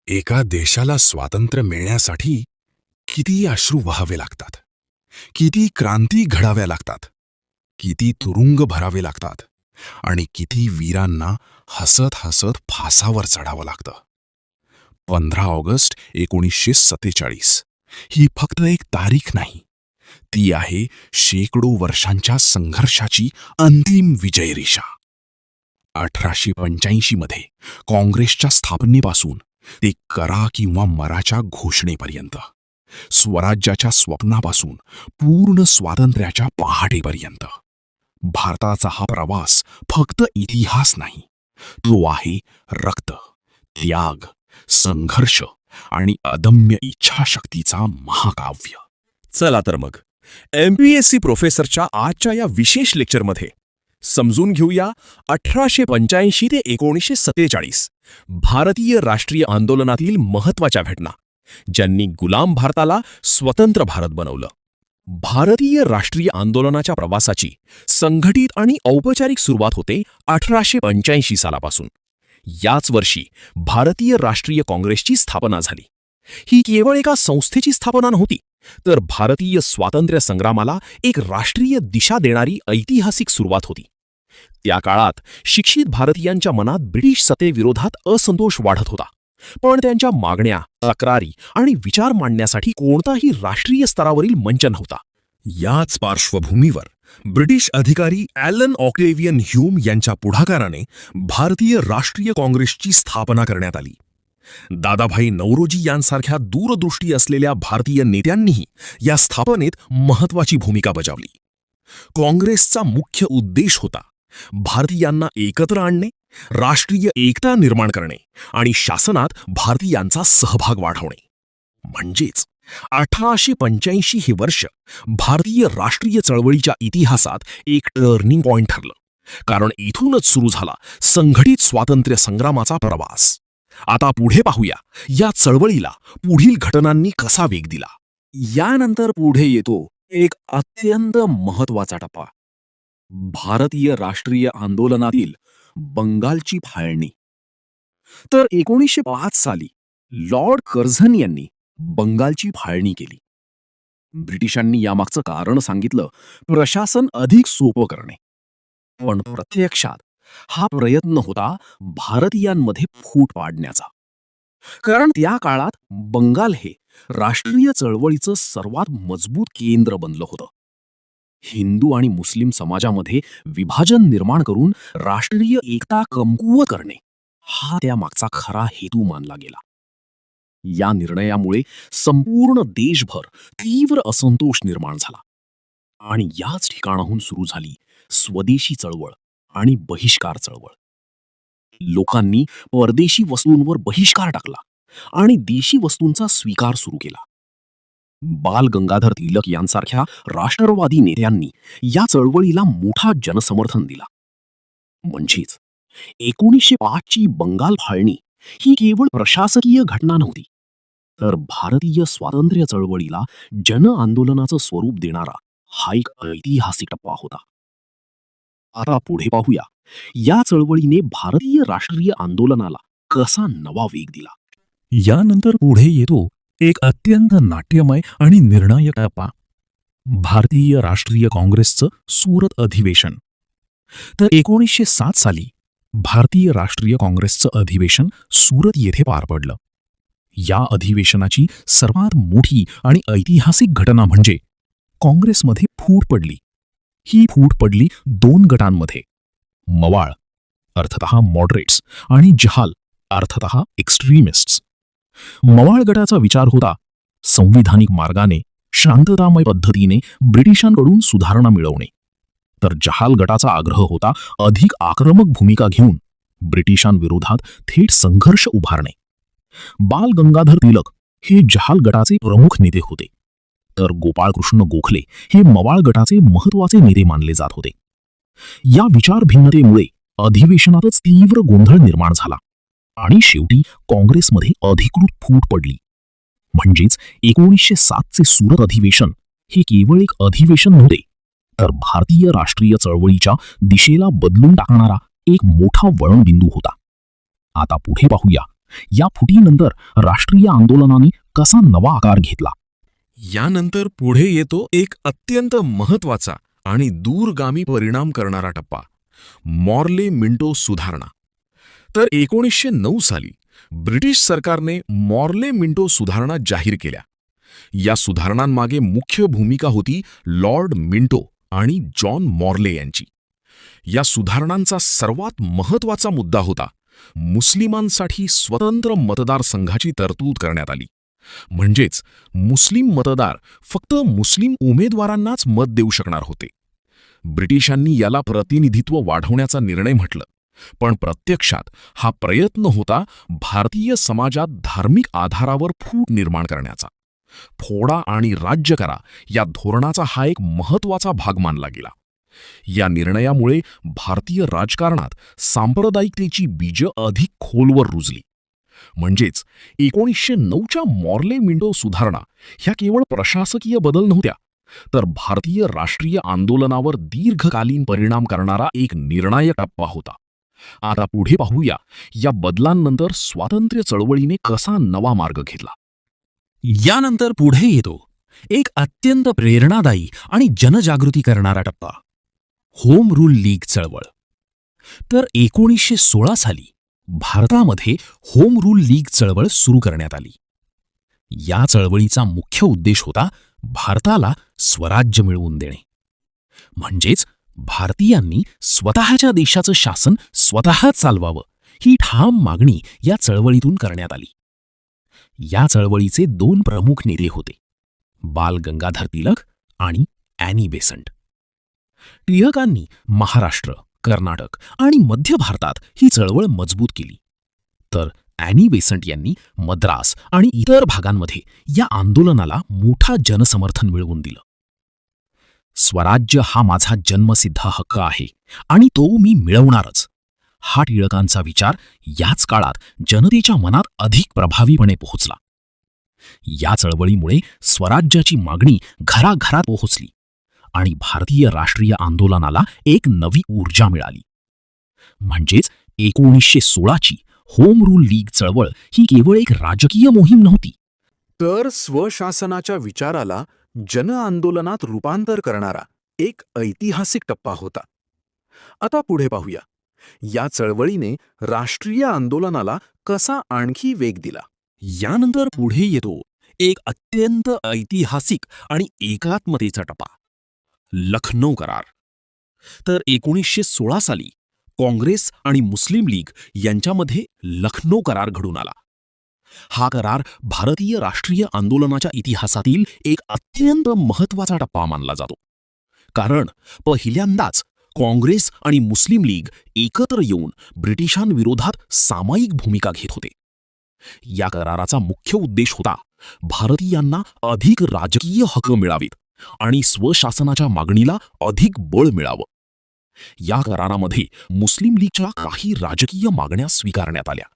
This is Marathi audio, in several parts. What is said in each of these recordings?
एका देशाला स्वातंत्र्य मिळण्यासाठी किती अश्रू वहावे लागतात, किती क्रांती घडाव्या लागतात, किती तुरुंग भरावे लागतात आणि किती वीरांना हसत हसत फासावर चढावं लागतं. 15 ऑगस्ट 1947 ही फक्त एक तारीख नाही, ती आहे शेकडो वर्षांच्या संघर्षाची अंतिम विजयरेषा. 1885 मध्ये काँग्रेसच्या स्थापनेपासून ते करा किंवा मराच्या घोषणेपर्यंत, स्वराज्याच्या स्वप्नापासून पूर्ण स्वातंत्र्याच्या पहाटेपर्यंत, भारताचा हा प्रवास फक्त इतिहास नाही, तो आहे रक्त, त्याग, संघर्ष आणि अदम्य इच्छाशक्तीचा महाकाव्य. चला तर मग MPSC प्रोफेसरच्या आजच्या या विशेष लेक्चरमध्ये समजून घेऊया 1885 ते 1947 भारतीय राष्ट्रीय आंदोलनातील महत्त्वाच्या घटना, ज्यांनी गुलाम भारताला स्वतंत्र भारत बनवलं. भारतीय राष्ट्रीय आंदोलनाच्या प्रवासाची संघटित आणि औपचारिक सुरुवात होते 1885 सालापासून. याच वर्षी भारतीय राष्ट्रीय काँग्रेसची स्थापना झाली. ही केवळ एका संस्थेची स्थापना नव्हती, तर भारतीय स्वातंत्र्य संग्रामाला एक राष्ट्रीय दिशा देणारी ऐतिहासिक सुरुवात होती. त्या काळात शिक्षित भारतीयांच्या मनात ब्रिटिश सत्तेविरोधात असंतोष वाढत होता, पण त्यांच्या मागण्या, तक्रारी आणि विचार मांडण्यासाठी कोणताही राष्ट्रीय स्तरावरील मंच नव्हता. याच पार्श्वभूमीवर ब्रिटिश अधिकारी ॲलन ऑक्टेव्हियन ह्यूम यांच्या पुढाकाराने भारतीय राष्ट्रीय काँग्रेसची स्थापना करण्यात आली. दादाभाई नौरोजी यांसारख्या दूरदृष्टी असलेल्या भारतीय नेत्यांनीही या स्थापनेत महत्त्वाची भूमिका बजावली. काँग्रेसचा मुख्य उद्देश होता भारतीयांना एकत्र आणणे, राष्ट्रीय एकता निर्माण करणे आणि शासनात भारतीयांचा सहभाग वाढवणे. म्हणजेच 1885 हे वर्ष भारतीय राष्ट्रीय चळवळीच्या इतिहासात एक टर्निंग पॉइंट ठरलं, कारण इथूनच सुरू झाला संघटित स्वातंत्र्य संग्रामाचा प्रवास. आता पुढे पाहूया या चळवळीला पुढील घटनांनी कसा वेग दिला. यानंतर पुढे येतो एक अत्यंत महत्त्वाचा टप्पा, भारतीय राष्ट्रीय आंदोलनातील बंगालची फाळणी. तर 1905 साली लॉर्ड कर्झन यांनी बंगालची फाळणी केली. ब्रिटिशांनी यामागचं कारण सांगितलं, प्रशासन अधिक सोपं करणे. पण प्रत्यक्षात हा प्रयत्न होता भारतीयांमध्ये फूट पाडण्याचा. कारण त्या काळात बंगाल हे राष्ट्रीय चळवळीचं सर्वात मजबूत केंद्र बनलं होतं. हिंदू आणि मुस्लिम समाजामध्ये विभाजन निर्माण करून राष्ट्रीय एकता कमकुवत करणे हा त्यामागचा खरा हेतू मानला गेला. या निर्णयामुळे संपूर्ण देशभर तीव्र असंतोष निर्माण झाला आणि याच ठिकाणाहून सुरू झाली स्वदेशी चळवळ आणि बहिष्कार चळवळ. लोकांनी परदेशी वस्तूंवर बहिष्कार टाकला आणि देशी वस्तूंचा स्वीकार सुरू केला. बाल गंगाधर तिलक यांसारख्या राष्ट्रवादी नेत्यांनी या चळवळीला मोठा जनसमर्थन दिला. म्हणजेच 1905 ची बंगाल फाळणी ही केवळ प्रशासकीय घटना नव्हती, तर भारतीय स्वातंत्र्य चळवळीला जन आंदोलनाचं स्वरूप देणारा हा एक ऐतिहासिक टप्पा होता. आता पुढे पाहूया या चळवळीने भारतीय राष्ट्रीय आंदोलनाला कसा नवा वेग दिला. यानंतर पुढे येतो एक अत्यंत नाट्यमय आणि निर्णायक टप्पा, भारतीय राष्ट्रीय काँग्रेसचं सुरत अधिवेशन. तर 1907 साली भारतीय राष्ट्रीय काँग्रेसचं अधिवेशन सुरत येथे पार पडलं. या अधिवेशनाची सर्वात मोठी आणि ऐतिहासिक घटना म्हणजे काँग्रेसमध्ये फूट पडली. ही फूट पडली दोन गटांमध्ये, मवाळ अर्थतः मॉडरेट्स आणि जहाल अर्थतः एक्स्ट्रीमिस्ट्स. मवाळ गटाचा विचार होता संविधानिक मार्गाने शांततामय पद्धतीने ब्रिटिशांकडून सुधारणा मिळवणे, तर जहाल गटाचा आग्रह होता अधिक आक्रमक भूमिका घेऊन ब्रिटिशांविरोधात थेट संघर्ष उभारणे. बाल गंगाधर तिलक हे जहाल गटाचे प्रमुख नेते होते, तर गोपाळकृष्ण गोखले हे मवाळ गटाचे महत्त्वाचे नेते मानले जात होते. या विचार भिन्नतेमुळे अधिवेशनातच तीव्र गोंधळ निर्माण झाला आणि शेवटी काँग्रेसमध्ये अधिकृत फूट पडली. म्हणजेच 1907 चे सुरत अधिवेशन हे केवळ एक अधिवेशन नव्हते, तर भारतीय राष्ट्रीय चळवळीच्या दिशेला बदलून टाकणारा एक मोठा वळणबिंदू होता. आता पुढे पाहूया या फुटीनंतर राष्ट्रीय आंदोलनाने कसा नवा आकार घेतला? यानंतर पुढे येतो एक अत्यंत महत्वाचा आणि दूरगामी परिणाम करणारा टप्पा, मॉर्ले मिंटो सुधारणा. तर 1909 साली ब्रिटिश सरकारने मॉर्ले मिंटो सुधारणा जाहीर केल्या. या सुधारणांमागे मुख्य भूमिका होती लॉर्ड मिंटो आणि जॉन मॉर्ले यांची. या सुधारणांचा सर्वात महत्वाचा मुद्दा होता मुस्लिमांसाठी स्वतंत्र मतदारसंघाची तरतूद करण्यात आली. म्हणजेच मुस्लिम मतदार फक्त मुस्लिम उमेदवारांनाच मत देऊ शकणार होते. ब्रिटिशांनी याला प्रतिनिधित्व वाढवण्याचा निर्णय म्हटलं, पण प्रत्यक्षात हा प्रयत्न होता भारतीय समाजात धार्मिक आधारावर फूट निर्माण करण्याचा. फोडा आणि राज्य करा या धोरणाचा हा एक महत्वाचा भाग मानला गेला. या निर्णयामुळे भारतीय राजकारणात सांप्रदायिकतेची बीजं अधिक खोलवर रुजली. म्हणजेच 1909च्या मॉर्ले मिंटो सुधारणा ह्या केवळ प्रशासकीय बदल नव्हत्या, तर भारतीय राष्ट्रीय आंदोलनावर दीर्घकालीन परिणाम करणारा एक निर्णायक टप्पा होता. आता पुढे पाहूया या बदलांनंतर स्वातंत्र्य चळवळीने कसा नवा मार्ग घेतला. यानंतर पुढे येतो एक अत्यंत प्रेरणादायी आणि जनजागृती करणारा टप्पा, होम रूल लीग चळवळ. तर 1916 साली भारतामध्ये होम रूल लीग चळवळ सुरू करण्यात आली. या चळवळीचा मुख्य उद्देश होता भारताला स्वराज्य मिळवून देणे. म्हणजेच भारतीयांनी स्वतःच्या देशाचं शासन स्वतः चालवावं ही ठाम मागणी या चळवळीतून करण्यात आली. या चळवळीचे दोन प्रमुख नेते होते, बाल गंगाधर टिळक आणि ॲनी बेसंट. टिळकांनी महाराष्ट्र, कर्नाटक आणि मध्य भारतात ही चळवळ मजबूत केली, तर ॲनी बेसंट यांनी मद्रास आणि इतर भागांमध्ये या आंदोलनाला मोठा जनसमर्थन मिळवून दिलं. स्वराज्य हा माझा जन्मसिद्ध हक्क आहे आणि तो मी मिळवणारच, हा टिळकांचा विचार याच काळात जनतेच्या मनात अधिक प्रभावीपणे पोहोचला. या चळवळीमुळे स्वराज्याची मागणी घराघरात पोहोचली आणि भारतीय राष्ट्रीय आंदोलनाला एक नवी ऊर्जा मिळाली. म्हणजेच 1916ची होम रूल लीग चळवळ ही केवळ एक राजकीय मोहीम नव्हती, तर स्वशासनाच्या विचाराला जनआंदोलनात रूपांतर करणारा एक ऐतिहासिक टप्पा होता. आता पुढे पाहूया या चळवळीने राष्ट्रीय आंदोलनाला कसा आणखी वेग दिला. यानंतर पुढे येतो एक अत्यंत ऐतिहासिक आणि एकात्मतेचा टप्पा, लखनौ करार. तर 1916 साली काँग्रेस आणि मुस्लिम लीग यांच्यामध्ये लखनौ करार घडून आला. हा करार भारतीय राष्ट्रीय आंदोलनाच्या इतिहासातील एक अत्यंत महत्त्वाचा टप्पा मानला जातो, कारण पहिल्यांदाच काँग्रेस आणि मुस्लिम लीग एकत्र येऊन ब्रिटिशांविरोधात सामायिक भूमिका घेत होते. या कराराचा मुख्य उद्देश होता भारतीयांना अधिक राजकीय हक्क मिळावेत आणि स्वशासनाच्या मागणीला अधिक बळ मिळावं. या करारामध्ये मुस्लिम लीगच्या काही राजकीय मागण्या स्वीकारण्यात आल्या,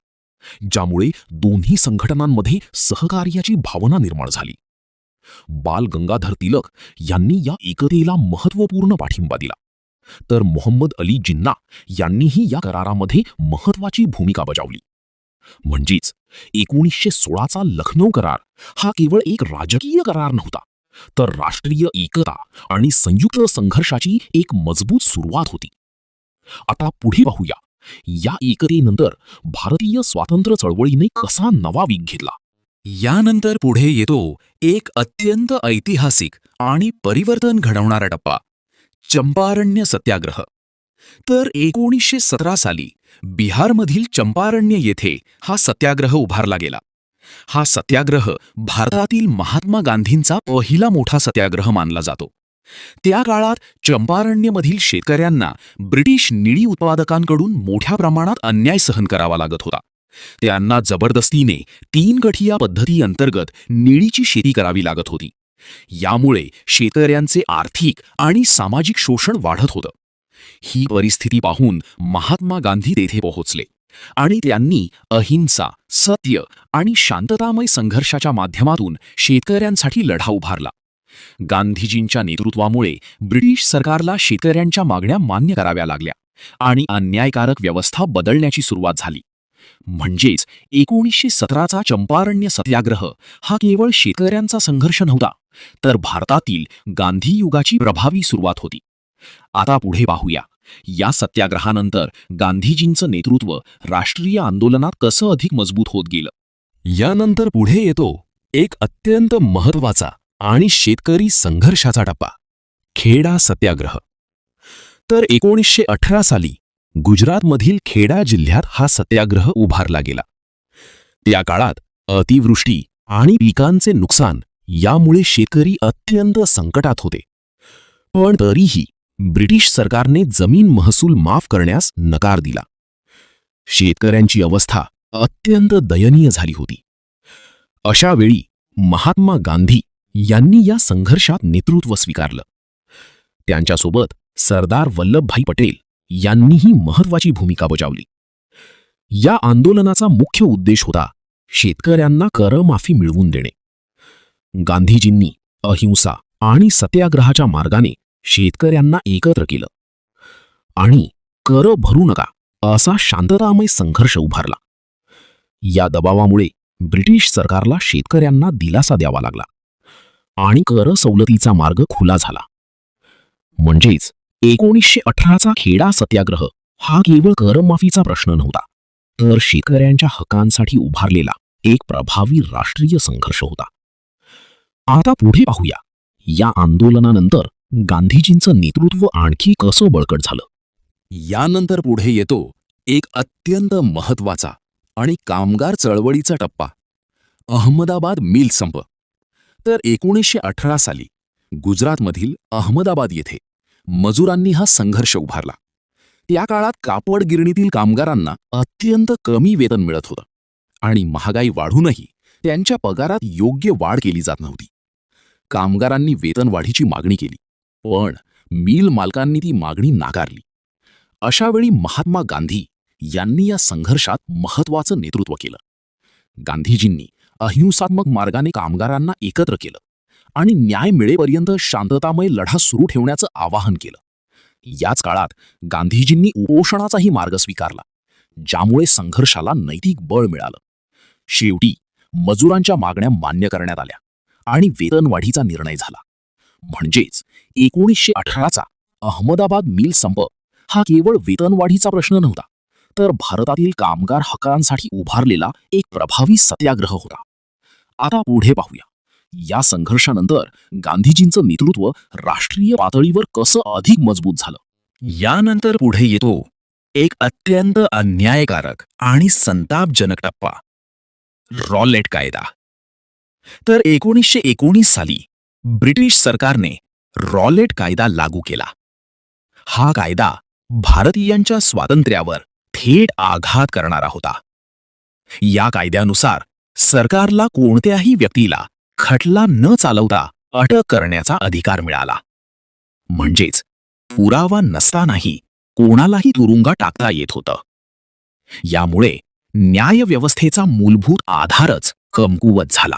ज्यामुळे दोन्ही संघटनांमध्ये सहकार्याची भावना निर्माण झाली. बाल गंगाधर टिळक यांनी या एकतेला महत्त्वपूर्ण पाठिंबा दिला, तर मोहम्मद अली जिन्ना यांनीही या करारामध्ये महत्त्वाची भूमिका बजावली. म्हणजेच 1916चा लखनौ करार हा केवळ एक राजकीय करार नव्हता, तर राष्ट्रीय एकता आणि संयुक्त संघर्षाची एक मजबूत सुरुवात होती. आता पुढे पाहूया या एकतेनंतर भारतीय स्वातंत्र्य चळवळीने कसा नवा वेग घेतला. यानंतर पुढे येतो एक अत्यंत ऐतिहासिक आणि परिवर्तन घडवणारा टप्पा, चंपारण्य सत्याग्रह. तर 1917 साली बिहारमधील चंपारण्य येथे हा सत्याग्रह उभारला गेला. हा सत्याग्रह भारतातील महात्मा गांधींचा पहिला मोठा सत्याग्रह मानला जातो. त्या काळात चंपारण्यमधील शेतकऱ्यांना ब्रिटिश निळी उत्पादकांकडून मोठ्या प्रमाणात अन्याय सहन करावा लागत होता. त्यांना जबरदस्तीने 3 गठिया पद्धती अंतर्गत निळीची शेती करावी लागत होती. यामुळे शेतकऱ्यांचे आर्थिक आणि सामाजिक शोषण वाढत होतं. ही परिस्थिती पाहून महात्मा गांधी तेथे पोहोचले आणि त्यांनी अहिंसा, सत्य आणि शांततामय संघर्षाच्या माध्यमातून शेतकऱ्यांसाठी लढा उभारला. गांधीजींच्या नेतृत्वामुळे ब्रिटिश सरकारला शेतकऱ्यांच्या मागण्या मान्य कराव्या लागल्या आणि अन्यायकारक व्यवस्था बदलण्याची सुरुवात झाली. म्हणजेच 1917चा चंपारण्य सत्याग्रह हा केवळ शेतकऱ्यांचा संघर्ष नव्हता, तर भारतातील गांधी युगाची प्रभावी सुरुवात होती. आता पुढे पाहूया, या सत्याग्रहानंतर गांधीजींचं नेतृत्व राष्ट्रीय आंदोलनात कसं अधिक मजबूत होत गेलं. यानंतर पुढे येतो एक अत्यंत महत्वाचा आणि शेतकरी संघर्षाचा टप्पा, खेडा सत्याग्रह. तर 1918 साली गुजरातमधील खेडा जिल्ह्यात हा सत्याग्रह उभारला गेला. त्या काळात अतिवृष्टी आणि पिकांचे नुकसान यामुळे शेतकरी अत्यंत संकटात होते. पण तरीही ब्रिटिश सरकारने जमीन महसूल माफ करण्यास नकार दिला. शेतकऱ्यांची अवस्था अत्यंत दयनीय झाली होती. अशा वेळी महात्मा गांधी यांनी या संघर्षात नेतृत्व स्वीकारलं. त्यांच्यासोबत सरदार वल्लभभाई पटेल यांनीही महत्वाची भूमिका बजावली. या आंदोलनाचा मुख्य उद्देश होता शेतकऱ्यांना करमाफी मिळवून देणे. गांधीजींनी अहिंसा आणि सत्याग्रहाच्या मार्गाने शेतकऱ्यांना एकत्र केलं आणि कर भरू नका असा शांततामय संघर्ष उभारला. या दबावामुळे ब्रिटिश सरकारला शेतकऱ्यांना दिलासा द्यावा लागला आणि कर सवलतीचा मार्ग खुला झाला. म्हणजेच 1918चा खेडा सत्याग्रह हा केवळ करमाफीचा प्रश्न नव्हता, तर शेतकऱ्यांच्या हक्कांसाठी उभारलेला एक प्रभावी राष्ट्रीय संघर्ष होता. आता पुढे पाहूया, या आंदोलनानंतर गांधीजींचं नेतृत्व आणखी कसं बळकट झालं. यानंतर पुढे येतो एक अत्यंत महत्वाचा आणि कामगार चळवळीचा टप्पा, अहमदाबाद मिल संप. तर 1918 साली गुजरातमधील अहमदाबाद येथे मजुरांनी हा संघर्ष उभारला. त्या काळात कापड गिरणीतील कामगारांना अत्यंत कमी वेतन मिळत होतं आणि महागाई वाढूनही त्यांच्या पगारात योग्य वाढ केली जात नव्हती. कामगारांनी वेतनवाढीची मागणी केली, पण मिल मालकांनी ती मागणी नाकारली. अशावेळी महात्मा गांधी यांनी या संघर्षात महत्वाचं नेतृत्व केलं. गांधीजींनी अहिंसात्मक मार्गाने कामगारांना एकत्र केलं आणि न्याय मिळेपर्यंत शांततामय लढा सुरू ठेवण्याचं आवाहन केलं. याच काळात गांधीजींनी उपोषणाचाही मार्ग स्वीकारला, ज्यामुळे संघर्षाला नैतिक बळ मिळालं. शेवटी मजुरांच्या मागण्या मान्य करण्यात आल्या आणि वेतनवाढीचा निर्णय झाला. म्हणजेच 1918चा अहमदाबाद मिल संप हा केवळ वेतनवाढीचा प्रश्न नव्हता, तर भारतातील कामगार हक्कांसाठी उभारलेला एक प्रभावी सत्याग्रह होता. आता पुढे पाहूया, या संघर्षानंतर गांधीजींचं नेतृत्व राष्ट्रीय पातळीवर कसं अधिक मजबूत झालं. यानंतर पुढे येतो एक अत्यंत अन्यायकारक आणि संतापजनक टप्पा, रॉलेट कायदा. तर 1919 साली ब्रिटिश सरकारने रॉलेट कायदा लागू केला. हा कायदा भारतीयांच्या स्वातंत्र्यावर थेट आघात करणारा होता. या कायद्यानुसार सरकारला कोणत्याही व्यक्तीला खटला न चालवता अटक करण्याचा अधिकार मिळाला. म्हणजेच पुरावा नसतानाही कोणालाही तुरुंगात टाकता येत होतं. यामुळे न्यायव्यवस्थेचा मूलभूत आधारच कमकुवत झाला.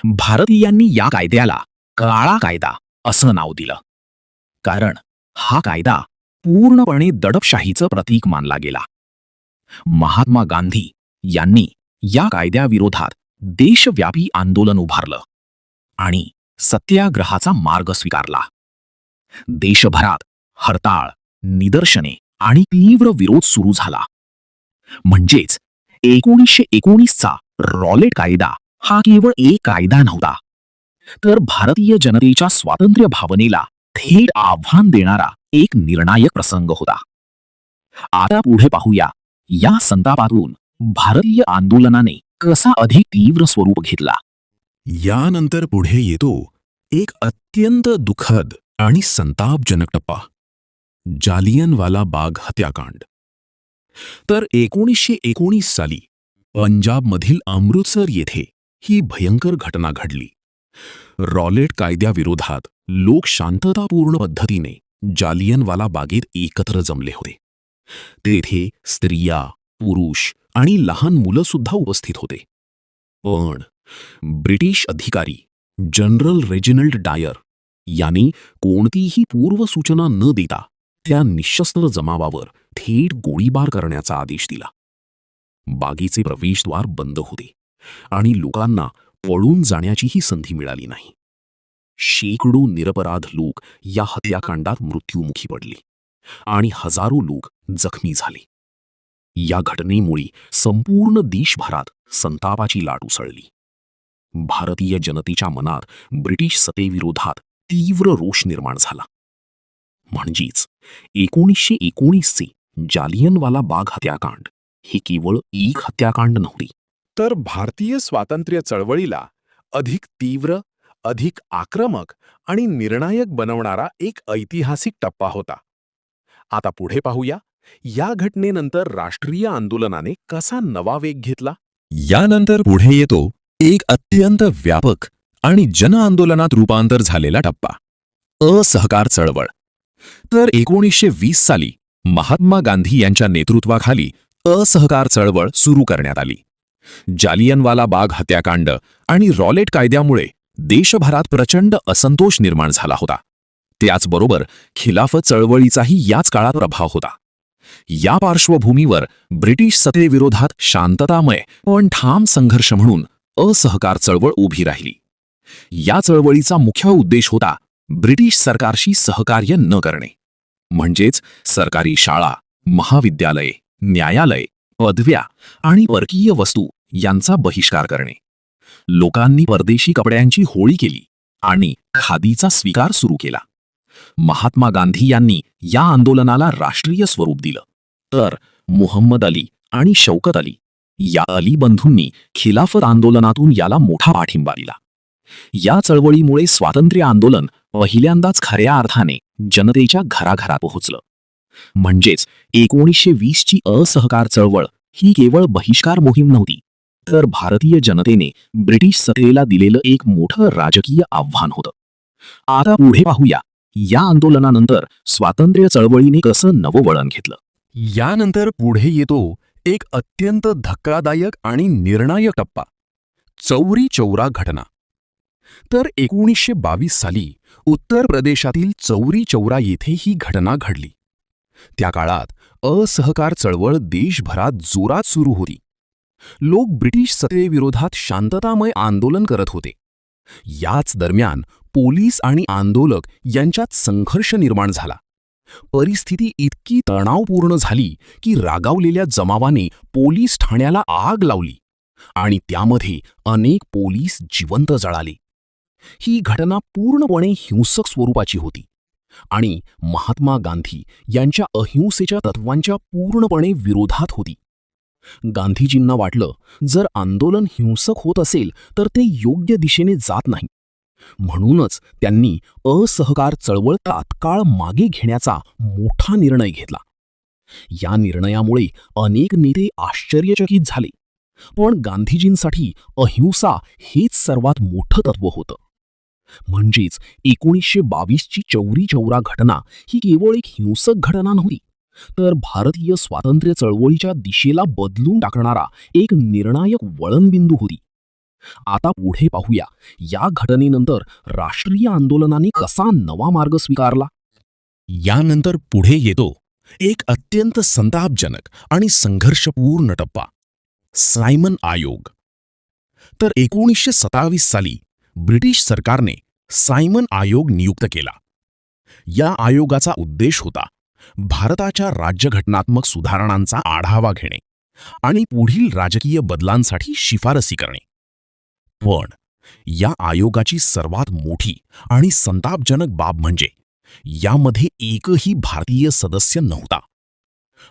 भारतीयांनी या कायद्याला काळा कायदा असं नाव दिलं, कारण हा कायदा पूर्णपणे दडपशाहीचं प्रतीक मानला गेला. महात्मा गांधी यांनी या कायद्याविरोधात देशव्यापी आंदोलन उभारलं आणि सत्याग्रहाचा मार्ग स्वीकारला. देशभरात हरताळ, निदर्शने आणि तीव्र विरोध सुरू झाला. म्हणजेच 1919चा रॉलेट कायदा हा केवळ एक कायदा नव्हता, तर भारतीय जनतेच्या स्वातंत्र्य भावनेला थेट आव्हान देणारा एक निर्णायक प्रसंग होता. आता पुढे पाहूया, या संतापातून भारतीय आंदोलनाने कसा अधिक तीव्र स्वरूप घेतला. यानंतर पुढे येतो एक अत्यंत दुःखद आणि संतापजनक टप्पा, जालियनवाला बाग हत्याकांड. तर 1919 साली पंजाबमधील अमृतसर येथे ही भयंकर घटना घडली. रॉलेट कायद्याविरोधात लोक शांततापूर्ण पद्धतीने जालियनवाला बागेत एकत्र जमले होते. तेथे स्त्रिया, पुरुष आणि लहान मुलं सुद्धा उपस्थित होते. पण ब्रिटिश अधिकारी जनरल रेजिनल्ड डायर यांनी कोणतीही पूर्वसूचना न देता त्या निशस्त्र जमावावर थेट गोळीबार करण्याचा आदेश दिला. बागेचे प्रवेशद्वार बंद होते आणि लोकांना पळून जाण्याचीही संधी मिळाली नाही. शेकडो निरपराध लोक या हत्याकांडात मृत्युमुखी पडले आणि हजारो लोक जखमी झाले. या घटनेमुळे संपूर्ण देशभरात संतापाची लाट उसळली. भारतीय जनतेच्या मनात ब्रिटिश सत्तेविरोधात तीव्र रोष निर्माण झाला. म्हणजेच 1919चे जालियनवाला बाग हत्याकांड हे केवळ एक हत्याकांड नव्हते, तर भारतीय स्वातंत्र्य चळवळीला अधिक तीव्र, अधिक आक्रमक आणि निर्णायक बनवणारा एक ऐतिहासिक टप्पा होता. आता पुढे पाहूया, या घटनेनंतर राष्ट्रीय आंदोलनाने कसा नवा वेग घेतला. यानंतर पुढे येतो एक अत्यंत व्यापक आणि जनआंदोलनात रूपांतर झालेला टप्पा, असहकार चळवळ. तर 1920 साली महात्मा गांधी यांच्या नेतृत्वाखाली असहकार चळवळ सुरू करण्यात आली. जालियनवाला बाग हत्याकांड आणि रॉलेट कायद्यामुळे देशभरात प्रचंड असंतोष निर्माण झाला होता. त्याचबरोबर खिलाफत चळवळीचाही याच काळात प्रभाव होता. या पार्श्वभूमीवर ब्रिटिश सत्तेविरोधात शांततामय पण ठाम संघर्ष म्हणून असहकार चळवळ उभी राहिली. या चळवळीचा मुख्य उद्देश होता ब्रिटिश सरकारशी सहकार्य न करणे, म्हणजेच सरकारी शाळा, महाविद्यालये, न्यायालय, पदव्या आणि परकीय वस्तू यांचा बहिष्कार करणे. लोकांनी परदेशी कपड्यांची होळी केली आणि खादीचा स्वीकार सुरू केला. महात्मा गांधी यांनी या आंदोलनाला राष्ट्रीय स्वरूप दिलं, तर मुहम्मद अली आणि शौकत अली या अली बंधूंनी खिलाफत आंदोलनातून याला मोठा पाठिंबा दिला. या चळवळीमुळे स्वातंत्र्य आंदोलन पहिल्यांदाच खऱ्या अर्थाने जनतेच्या घराघरात पोहोचलं. म्हणजेच 1920ची असहकार चळवळ ही केवळ बहिष्कार मोहीम नव्हती, तर भारतीय जनतेने ब्रिटिश सत्तेला दिलेलं एक मोठं राजकीय आव्हान होतं. आता पुढे पाहूया, या आंदोलनानंतर स्वातंत्र्य चळवळीने कसं नवं वळण घेतलं. यानंतर पुढे येतो एक अत्यंत धक्कादायक आणि निर्णायक टप्पा, चौरी चौरा घटना. तर 1922 साली उत्तर प्रदेशातील चौरी चौरा येथे ही घटना घडली. त्या काळात असहकार चळवळ देशभरात जोरात सुरू होती. लोक ब्रिटिश सत्तेविरोधात शांततामय आंदोलन करत होते. याच दरम्यान पोलीस आणि आंदोलक यांच्यात संघर्ष निर्माण झाला. परिस्थिती इतकी तणावपूर्ण झाली की रागावलेल्या जमावाने पोलीस ठाण्याला आग लावली आणि त्यामध्ये अनेक पोलीस जिवंत जळाले. ही घटना पूर्णपणे हिंसक स्वरूपाची होती आणि महात्मा गांधी यांच्या अहिंसेच्या तत्वांच्या पूर्णपणे विरोधात होती. गांधीजींना वाटलं, जर आंदोलन हिंसक होत असेल तर ते योग्य दिशेने जात नाही. म्हणूनच त्यांनी असहकार चळवळ तात्काळ मागे घेण्याचा मोठा निर्णय घेतला. या निर्णयामुळे अनेक नेते आश्चर्यचकित झाले, पण गांधीजींसाठी अहिंसा हेच सर्वात मोठं तत्व होतं. म्हणजेच 1922ची चौरी चौरा घटना ही केवळ एक हिंसक घटना नव्हती, तर भारतीय स्वातंत्र्य चळवळीच्या दिशेला बदलून टाकणारा एक निर्णायक वळणबिंदू होती. आता पुढे पाहूया, या घटनेनंतर राष्ट्रीय आंदोलनाने कसा नवा मार्ग स्वीकारला. यानंतर पुढे येतो एक अत्यंत संतापजनक आणि संघर्षपूर्ण टप्पा, सायमन आयोग. तर 1927 साली ब्रिटिश सरकारने सायमन आयोग नियुक्त केला. या आयोगाचा उद्देश होता भारताच्या राज्यघटनात्मक सुधारणांचा आढावा घेणे आणि पुढील राजकीय बदलांसाठी शिफारसी करणे. पण या आयोगाची सर्वात मोठी आणि संतापजनक बाब म्हणजे यामध्ये एकही भारतीय सदस्य नव्हता.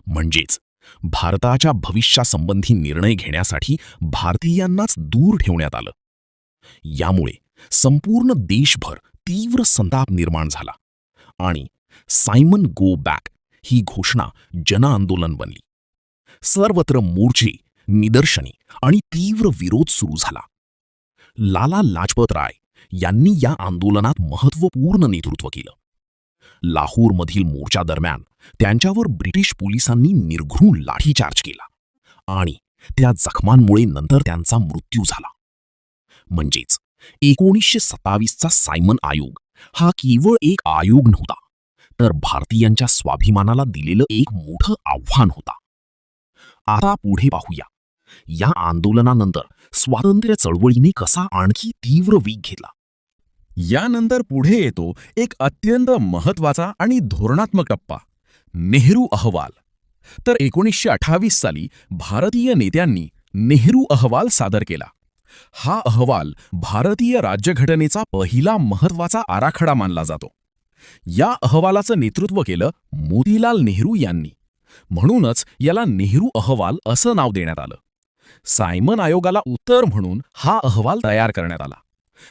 म्हणजेच भारताच्या भविष्यासंबंधी निर्णय घेण्यासाठी भारतीयांनाच दूर ठेवण्यात आलं. यामुळे संपूर्ण देशभर तीव्र संताप निर्माण झाला आणि सायमन गो बॅक ही घोषणा जनआंदोलन बनली. सर्वत्र मोर्चे, निदर्शने आणि तीव्र विरोध सुरू झाला. लाला लाजपत राय यांनी या आंदोलनात महत्त्वपूर्ण नेतृत्व केलं. लाहोरमधील मोर्चादरम्यान त्यांच्यावर ब्रिटिश पोलिसांनी निर्घृण लाठीचार्ज केला आणि त्या जखमांमुळे नंतर त्यांचा मृत्यू झाला. म्हणजेच 1927चा सायमन आयोग हा केवळ एक आयोग नव्हता, तर भारतीयांच्या स्वाभिमानाला दिलेलं एक मोठं आव्हान होता. आता पुढे पाहूया, या आंदोलनानंतर स्वातंत्र्य चळवळीने कसा आणखी तीव्र वेग घेतला. यानंतर पुढे येतो एक अत्यंत महत्वाचा आणि धोरणात्मक टप्पा, नेहरू अहवाल. तर 1928 साली भारतीय नेत्यांनी नेहरू अहवाल सादर केला. हा अहवाल भारतीय राज्यघटनेचा पहिला महत्वाचा आराखडा मानला जातो. या अहवालाचं नेतृत्व केलं मोतीलाल नेहरू यांनी. म्हणूनच याला नेहरू अहवाल असं नाव देण्यात आलं. सायमन आयोगाला उत्तर म्हणून हा अहवाल तयार करण्यात आला.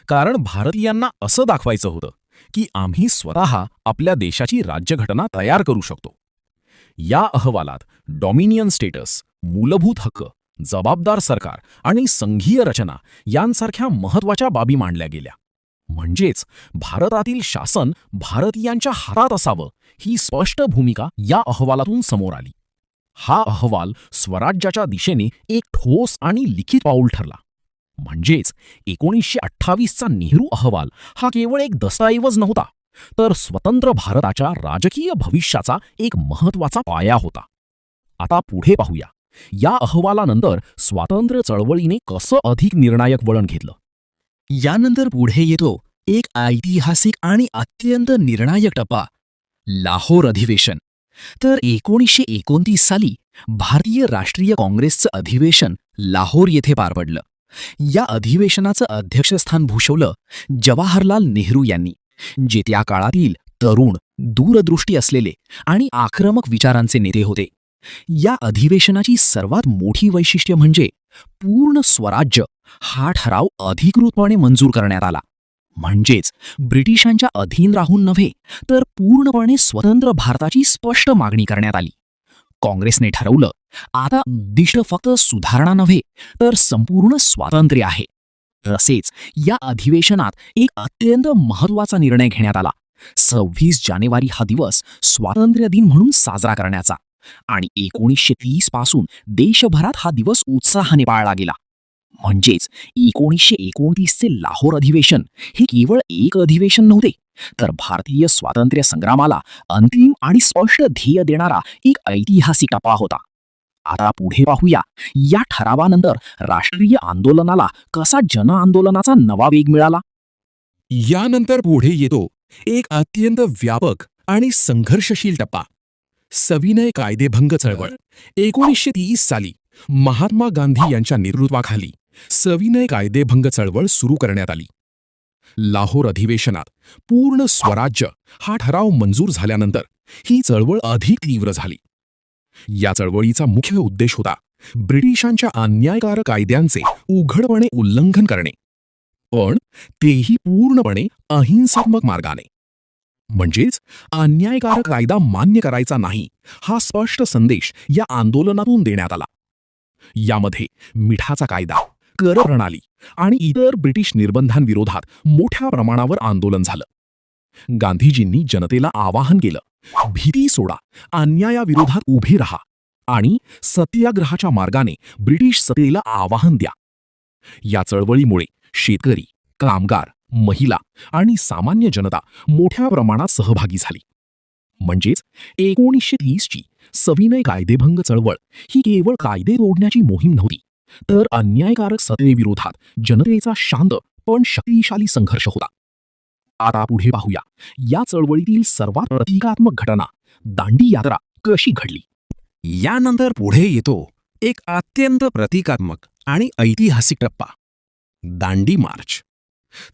कारण भारतीयांना असं दाखवायचं होतं की आम्ही स्वतः आपल्या देशाची राज्यघटना तयार करू शकतो. या अहवालात डॉमिनियन स्टेटस, मूलभूत हक्क, जबाबदार सरकार आणि संघीय रचना यांसारख्या महत्त्वाच्या बाबी मांडल्या गेल्या. म्हणजेच भारतातील शासन भारतीयांच्या हातात असावं ही स्पष्ट भूमिका या अहवालातून समोर आली. हा अहवाल स्वराज्याच्या दिशेने एक ठोस आणि लिखित पाऊल ठरला. म्हणजेच 1928चा नेहरू अहवाल हा केवळ एक दस्तऐवज नव्हता, तर स्वतंत्र भारताच्या राजकीय भविष्याचा एक महत्त्वाचा पाया होता. आता पुढे पाहूया, या अहवालानंतर स्वातंत्र्य चळवळीने कसं अधिक निर्णायक वळण घेतलं. यानंतर पुढे येतो एक ऐतिहासिक आणि अत्यंत निर्णायक टप्पा, लाहोर अधिवेशन. तर 1929 साली भारतीय राष्ट्रीय काँग्रेसचं अधिवेशन लाहोर येथे पार पडलं. या अधिवेशनाचं अध्यक्षस्थान भूषवलं जवाहरलाल नेहरू यांनी, जे त्या काळातील तरुण, दूरदृष्टी असलेले आणि आक्रमक विचारांचे नेते होते. या अधिवेशनाची सर्वात मोठी वैशिष्ट्य म्हणजे पूर्ण स्वराज्य हा ठराव अधिकृतपणे मंजूर करण्यात आला. म्हणजेच ब्रिटिशांच्या अधीन राहून नव्हे, तर पूर्णपणे स्वतंत्र भारताची स्पष्ट मागणी करण्यात आली. काँग्रेसने ठरवलं, आता उद्दिष्ट फक्त सुधारणा नव्हे, तर संपूर्ण स्वातंत्र्य आहे. तसेच या अधिवेशनात एक अत्यंत महत्त्वाचा निर्णय घेण्यात आला. 26 जानेवारी हा दिवस स्वातंत्र्य दिन म्हणून साजरा करण्याचा. आणि 1930 पासून देशभरात हा दिवस उत्साहाने पाळला गेला. म्हणजेच 1929चे लाहोर अधिवेशन हे केवळ एक अधिवेशन नव्हते, तर भारतीय स्वातंत्र्य संग्रामाला अंतिम आणि स्पष्ट ध्येय देणारा एक ऐतिहासिक टप्पा होता. आता पुढे पाहूया, या ठरावानंतर राष्ट्रीय आंदोलनाला कसा जन आंदोलनाचा नवा वेग मिळाला. यानंतर पुढे येतो एक अत्यंत व्यापक आणि संघर्षशील टप्पा, सविनय कायदेभंग चळवळ. 1930 साली महात्मा गांधी यांच्या नेतृत्वाखाली सविनय कायदेभंग चळवळ सुरू करण्यात आली. लाहोर अधिवेशनात पूर्ण स्वराज्य हा ठराव मंजूर झाल्यानंतर ही चळवळ अधिक तीव्र झाली. या चळवळीचा मुख्य उद्देश होता ब्रिटिशांच्या अन्यायकारक कायद्यांचे उघडपणे उल्लंघन करणे, पण तेही पूर्णपणे अहिंसात्मक मार्गाने. म्हणजेच अन्यायकारक कायदा मान्य करायचा नाही हा स्पष्ट संदेश या आंदोलनातून देण्यात आला. यामध्ये मिठाचा कायदा, कर प्रणाली आणि इतर ब्रिटिश निर्बंधांविरोधात मोठ्या प्रमाणावर आंदोलन झालं. गांधीजींनी जनतेला आवाहन केलं, भीती सोडा, अन्यायाविरोधात उभे रहा आणि सत्याग्रहाच्या मार्गाने ब्रिटिश सत्तेला आवाहन द्या. या चळवळीमुळे शेतकरी, कामगार, महिला आणि सामान्य जनता मोठ्या प्रमाणात सहभागी झाली. म्हणजेच 1930ची सविनय कायदेभंग चळवळ ही केवळ कायदे तोडण्याची मोहीम नव्हती, तर अन्यायकारक सत्तेविरोधात जनतेचा शांत पण शक्तिशाली संघर्ष होता. आता पुढे पाहूया, या चळवळीतील सर्वात प्रतिकात्मक घटना, दांडी यात्रा कशी घडली. यानंतर पुढे येतो एक अत्यंत प्रतिकात्मक आणि ऐतिहासिक टप्पा, दांडी मार्च.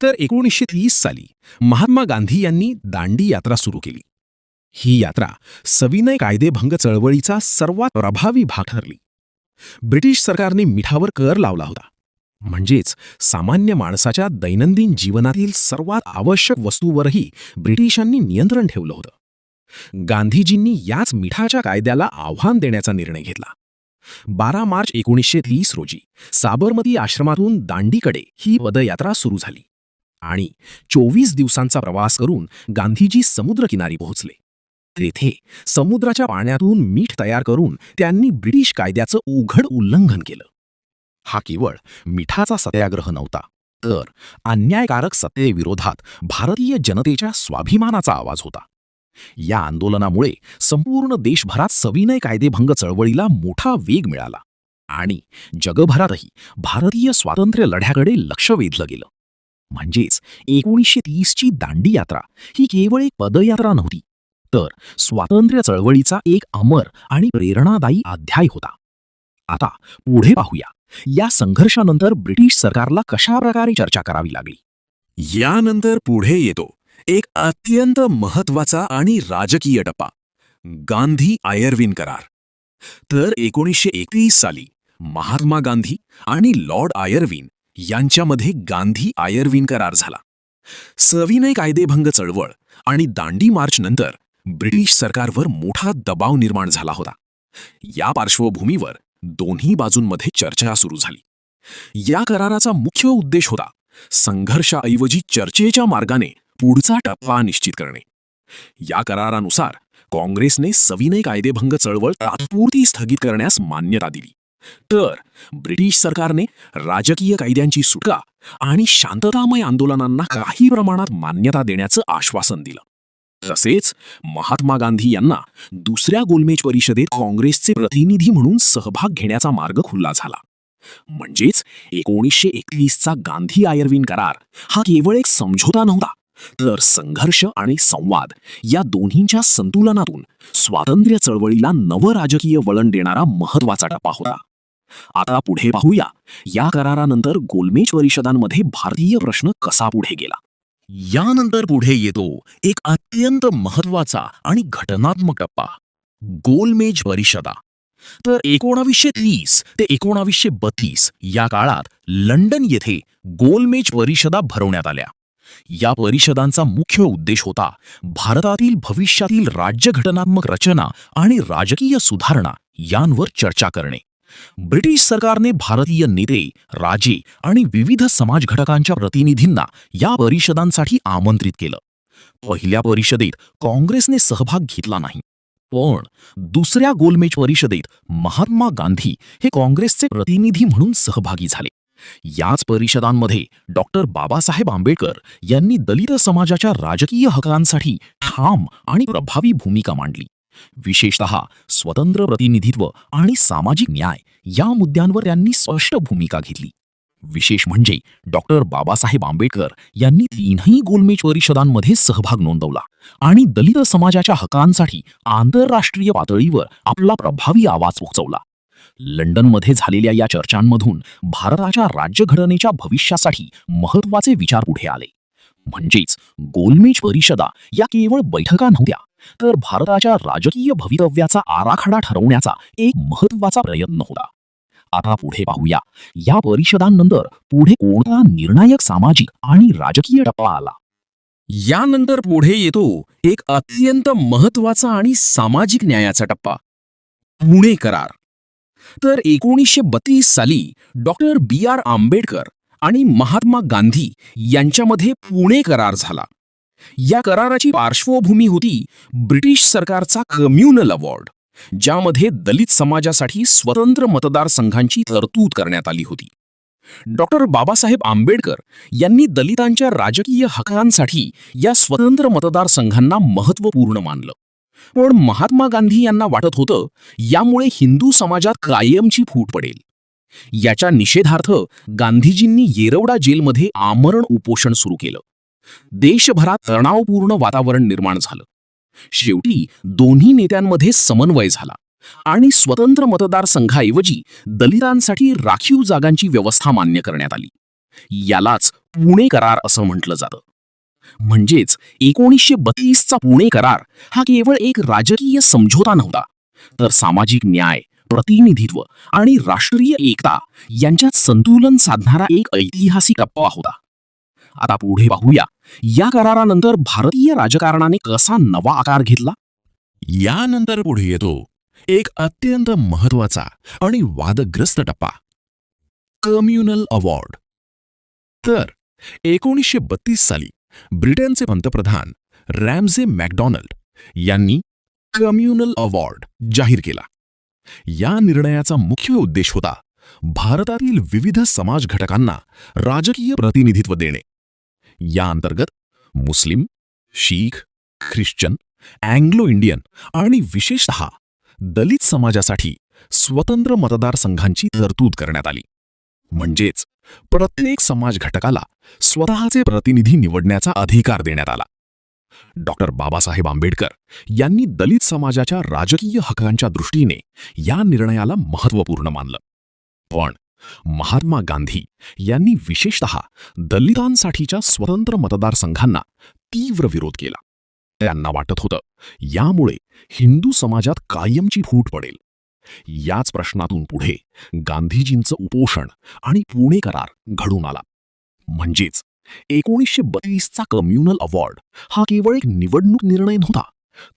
तर 1930 साली महात्मा गांधी यांनी दांडी यात्रा सुरू केली. ही यात्रा सविनय कायदेभंग चळवळीचा सर्वात प्रभावी भाग ठरली. ब्रिटिश सरकारने मिठावर कर लावला होता. म्हणजेच सामान्य माणसाच्या दैनंदिन जीवनातील सर्वात आवश्यक वस्तूवरही ब्रिटिशांनी नियंत्रण ठेवलं होतं. गांधीजींनी याच मिठाच्या कायद्याला आव्हान देण्याचा निर्णय घेतला. 12 मार्च 1930 रोजी साबरमती आश्रमातून दांडीकडे ही पदयात्रा सुरू झाली आणि 24 दिवसांचा प्रवास करून गांधीजी समुद्रकिनारी पोहोचले. तेथे समुद्राच्या पाण्यातून मीठ तयार करून त्यांनी ब्रिटिश कायद्याचं उघड उल्लंघन केलं. हा केवळ मिठाचा सत्याग्रह नव्हता, तर अन्यायकारक सत्तेविरोधात भारतीय जनतेच्या स्वाभिमानाचा आवाज होता. या आंदोलनामुळे संपूर्ण देशभरात सविनय कायदेभंग चळवळीला मोठा वेग मिळाला. आणि जगभरातही भारतीय स्वातंत्र्य लढ्याकडे लक्ष वेधलं गेलं. म्हणजेच 1930ची दांडी यात्रा ही केवळ एक पदयात्रा नव्हती, तर स्वातंत्र्य चळवळीचा एक अमर आणि प्रेरणादायी अध्याय होता. आता पुढे पाहूया, या संघर्षानंतर ब्रिटिश सरकारला कशा प्रकारे चर्चा करावी लागली. यानंतर पुढे येतो एक अत्यंत महत्वाचा आणि राजकीय टप्पा, गांधी आयर्विन करार. तर 1931 साली महात्मा गांधी आणि लॉर्ड आयर्विन यांच्यामध्ये गांधी आयर्विन करार झाला. सविनय कायदेभंग चळवळ आणि दांडी मार्च नंतर ब्रिटिश सरकारवर मोठा दबाव निर्माण झाला होता. या पार्श्वभूमीवर दोन्ही बाजूंमध्ये चर्चा सुरू झाली. या कराराचा मुख्य उद्देश होता संघर्षाऐवजी चर्चेच्या मार्गाने पुढचा टप्पा निश्चित करणे. या करारानुसार काँग्रेसने सविनय कायदेभंग चळवळ तात्पुरती स्थगित करण्यास मान्यता दिली, तर ब्रिटिश सरकारने राजकीय कायद्यांची सुटका आणि शांततामय आंदोलनांना काही प्रमाणात मान्यता देण्याचं आश्वासन दिलं. तसेच महात्मा गांधी यांना दुसऱ्या गोलमेज परिषदेत काँग्रेसचे प्रतिनिधी म्हणून सहभाग घेण्याचा मार्ग खुला झाला. म्हणजेच 1931चा गांधी आयर्विन करार हा केवळ एक समझोता नव्हता, तर संघर्ष आणि संवाद या दोन्हींच्या संतुलनातून स्वातंत्र्य चळवळीला नवं राजकीय वळण देणारा महत्वाचा टप्पा होता. आता पुढे पाहूया, या करारानंतर गोलमेज परिषदांमध्ये भारतीय प्रश्न कसा पुढे गेला. यानंतर पुढे येतो एक अत्यंत महत्वाचा आणि घटनात्मक टप्पा, गोलमेज परिषदा. तर 1930 ते 1932 या काळात लंडन येथे गोलमेज परिषदा भरवण्यात आल्या. या परिषदांचा मुख्य उद्देश होता भारतातील भविष्यातील राज्यघटनात्मक रचना आणि राजकीय सुधारणा यांवर चर्चा करणे. ब्रिटिश सरकारने भारतीय नेते, राजे आणि विविध समाज घटकांच्या प्रतिनिधींना या परिषदांसाठी आमंत्रित केलं. पहिल्या परिषदेत काँग्रेसने सहभाग घेतला नाही, पण दुसऱ्या गोलमेज परिषदेत महात्मा गांधी हे काँग्रेसचे प्रतिनिधी म्हणून सहभागी झाले. याच परिषदांमध्ये डॉक्टर बाबासाहेब आंबेडकर यांनी दलित समाजाच्या राजकीय हक्कांसाठी ठाम आणि प्रभावी भूमिका मांडली. विशेषतः स्वतंत्र प्रतिनिधित्व आणि सामाजिक न्याय या मुद्द्यांवर त्यांनी स्पष्ट भूमिका घेतली. विशेष म्हणजे डॉक्टर बाबासाहेब आंबेडकर यांनी तीनही गोलमेज परिषदांमध्ये सहभाग नोंदवला आणि दलित समाजाच्या हक्कांसाठी आंतरराष्ट्रीय पातळीवर आपला प्रभावी आवाज पोहोचवला. लंडनमध्ये झालेल्या या चर्चांमधून भारताच्या राज्यघटनेच्या भविष्यासाठी महत्वाचे विचार पुढे आले. म्हणजेच गोलमेज परिषदा या केवळ बैठका नव्हत्या, तर भारताच्या राजकीय भवितव्याचा आराखडा ठरवण्याचा एक महत्वाचा प्रयत्न होता. आता पुढे पाहूया, या परिषदांनंतर पुढे कोणता निर्णायक सामाजिक आणि राजकीय टप्पा आला. यानंतर पुढे येतो एक अत्यंत महत्वाचा आणि सामाजिक न्यायाचा टप्पा, पुणे करार. तर 1932 साली डॉक्टर B.R. आंबेडकर आणि महात्मा गांधी यांच्यामध्ये पुणे करार झाला. या कराराची पार्श्वभूमी होती ब्रिटिश सरकारचा कम्युनल अवॉर्ड, ज्यामध्ये दलित समाजासाठी स्वतंत्र मतदारसंघांची तरतूद करण्यात आली होती. डॉक्टर बाबासाहेब आंबेडकर यांनी दलितांच्या राजकीय हक्कांसाठी या स्वतंत्र मतदारसंघांना महत्त्वपूर्ण मानलं, पण महात्मा गांधी यांना वाटत होतं यामुळे हिंदू समाजात कायमची फूट पडेल. याच्या निषेधार्थ गांधीजींनी येरवडा जेलमध्ये आमरण उपोषण सुरू केलं. देशभरात तणावपूर्ण वातावरण निर्माण झालं. शेवटी दोन्ही नेत्यांमध्ये समन्वय झाला आणि स्वतंत्र मतदारसंघाऐवजी दलितांसाठी राखीव जागांची व्यवस्था मान्य करण्यात आली. यालाच पुणे करार असं म्हटलं जातं. म्हणजेच 1932चा पुणे करार हा केवळ एक राजकीय समझोता नव्हता, तर सामाजिक न्याय, प्रतिनिधित्व आणि राष्ट्रीय एकता यांच्यात संतुलन साधणारा एक ऐतिहासिक टप्पा होता. आता पुढे पाहूया, या करारानंतर भारतीय राजकारणाने कसा नवा आकार घेतला. यानंतर पुढे येतो एक अत्यंत महत्वाचा आणि वादग्रस्त टप्पा, कम्युनल अवॉर्ड. तर 1932 साली ब्रिटनचे पंतप्रधान रॅमसे मॅकडॉनल्ड यांनी कम्युनल अवॉर्ड जाहीर केला. या निर्णयाचा मुख्य उद्देश होता भारतातील विविध समाज घटकांना राजकीय प्रतिनिधित्व देणे. या अंतर्गत मुस्लिम, शीख, ख्रिश्चन, अँग्लो इंडियन आणि विशेषतः दलित समाजासाठी स्वतंत्र मतदारसंघांची तरतूद करण्यात आली. म्हणजेच प्रत्येक समाज घटकाला स्वतःचे प्रतिनिधी निवडण्याचा अधिकार देण्यात आला. डॉक्टर बाबासाहेब आंबेडकर यांनी दलित समाजाच्या राजकीय हक्कांच्या दृष्टीने या निर्णयाला महत्त्वपूर्ण मानलं. पण महात्मा गांधी यांनी विशेषतः दलितांसाठीच्या स्वतंत्र मतदारसंघांना तीव्र विरोध केला. त्यांना वाटत होतं यामुळे हिंदू समाजात कायमची फूट पडेल. याच प्रश्नातून पुढे गांधीजींचं उपोषण आणि पुणे करार घडून आला. म्हणजेच 1932चा कम्युनल अवॉर्ड हा केवळ एक निवडणूक निर्णय नव्हता,